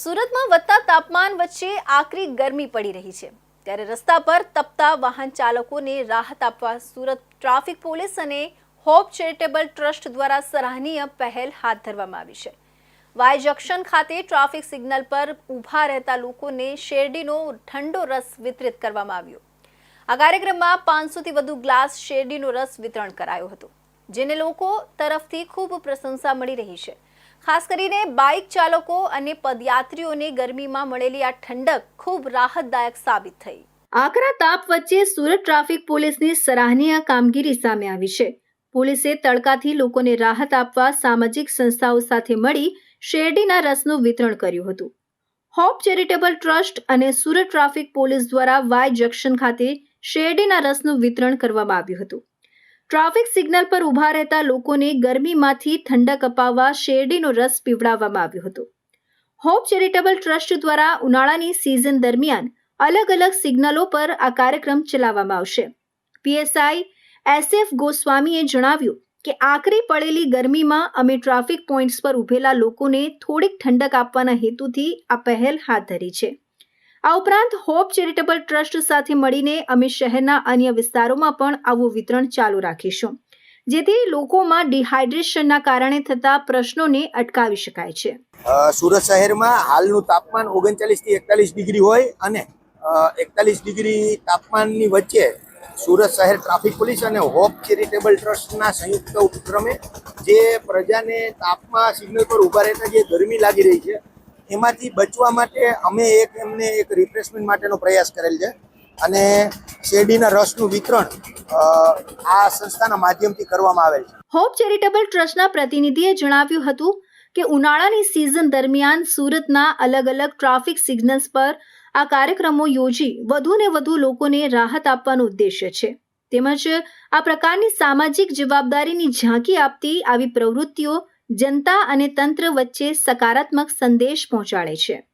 સુરતમાં વધતા તાપમાન વચ્ચે આકરી ગરમી પડી રહી છે ત્યારે રસ્તા પર તપતા વાહન ચાલકોને રાહત આપવા સુરત ટ્રાફિક પોલીસ અને હોપ ચેરિટેબલ ટ્રસ્ટ દ્વારા સરાહનીય પહેલ હાથ ધરવામાં આવી છે। વાય જંકશન ખાતે ટ્રાફિક સિગ્નલ પર ઊભા રહેતા લોકોને શેરડીનો ઠંડો રસ વિતરિત કરવામાં આવ્યો। આ કાર્યક્રમમાં 500થી વધુ ગ્લાસ શેરડીનો રસ વિતરણ કરાયો હતો, જેને લોકો તરફથી ખૂબ પ્રશંસા મળી રહી છે। ખાસ કરીને બાઇક ચાલકો અને પદયાત્રીઓને ગરમીમાં મળેલી આ ઠંડક ખૂબ રાહતદાયક સાબિત થઈ। આકરા તાપ વચ્ચે સુરત ટ્રાફિક પોલીસની સરાહનીય કામગીરી સામે આવી છે। પોલીસે તડકાથી લોકોને રાહત આપવા સામાજિક સંસ્થાઓ સાથે મળી શેરડીના રસનું વિતરણ કર્યું હતું। હોપ ચેરિટેબલ ટ્રસ્ટ અને સુરત ટ્રાફિક પોલીસ દ્વારા વાય જંકશન ખાતે શેરડીના રસનું વિતરણ કરવામાં આવ્યું હતું। ટ્રાફિક સિગ્નલ પર ઊભા રહેતા લોકોને ગરમીમાંથી ઠંડક અપાવવા શેરડીનો રસ પીવડાવવામાં આવ્યો હતો। હોપ ચેરિટેબલ ટ્રસ્ટ દ્વારા ઉનાળાની સિઝન દરમિયાન અલગ અલગ સિગ્નલો પર આ કાર્યક્રમ ચલાવવામાં આવશે। પીએસઆઈ એસએફ ગોસ્વામીએ જણાવ્યું કે આકરી પડેલી ગરમીમાં અમે ટ્રાફિક પોઈન્ટ્સ પર ઊભેલા લોકોને થોડીક ઠંડક આપવાના હેતુથી આ પહેલ હાથ ધરી છે। આ ઉપરાંત હોપ ચેરિટેબલ ટ્રસ્ટ સાથે મળીને અમે શહેરના અન્ય વિસ્તારોમાં પણ આવું વિતરણ ચાલુ રાખીશું, જેથી લોકોમાં ડિહાઇડ્રેશનના કારણે થતા પ્રશ્નોને અટકાવી શકાય છે। સુરત શહેરમાં હાલનું તાપમાન 39 થી 41 ડિગ્રી હોય અને 41 ડિગ્રી તાપમાનની વચ્ચે સુરત શહેર ટ્રાફિક પોલીસ અને હોપ ચેરિટેબલ ટ્રસ્ટના સંયુક્ત ઉપક્રમે જે પ્રજાને તાપમાં સિગ્નલ પર ઊભા રહેતા જે ગરમી લાગી રહી છે એમાંથી બચવા માટે અમે એમને એક રિફ્રેશમેન્ટ માટેનો પ્રયાસ કરેલ છે અને શેરડીના રસનું વિતરણ આ સંસ્થાના માધ્યમથી કરવામાં આવેલ છે। હોપ ચેરિટેબલ ટ્રસ્ટના પ્રતિનિધિએ જણાવ્યું હતું કે ઉનાળાની સિઝન દરમિયાન સુરતના અલગ અલગ ટ્રાફિક સિગ્નલ્સ પર આ કાર્યક્રમો યોજી વધુને વધુ લોકોને રાહત આપવાનો ઉદ્દેશ્ય છે, તેમજ આ પ્રકારની સામાજિક જવાબદારીની ઝાંકી આપતી આવી પ્રવૃત્તિઓ જનતા અને તંત્ર વચ્ચે સકારાત્મક સંદેશ પહોંચાડે છે।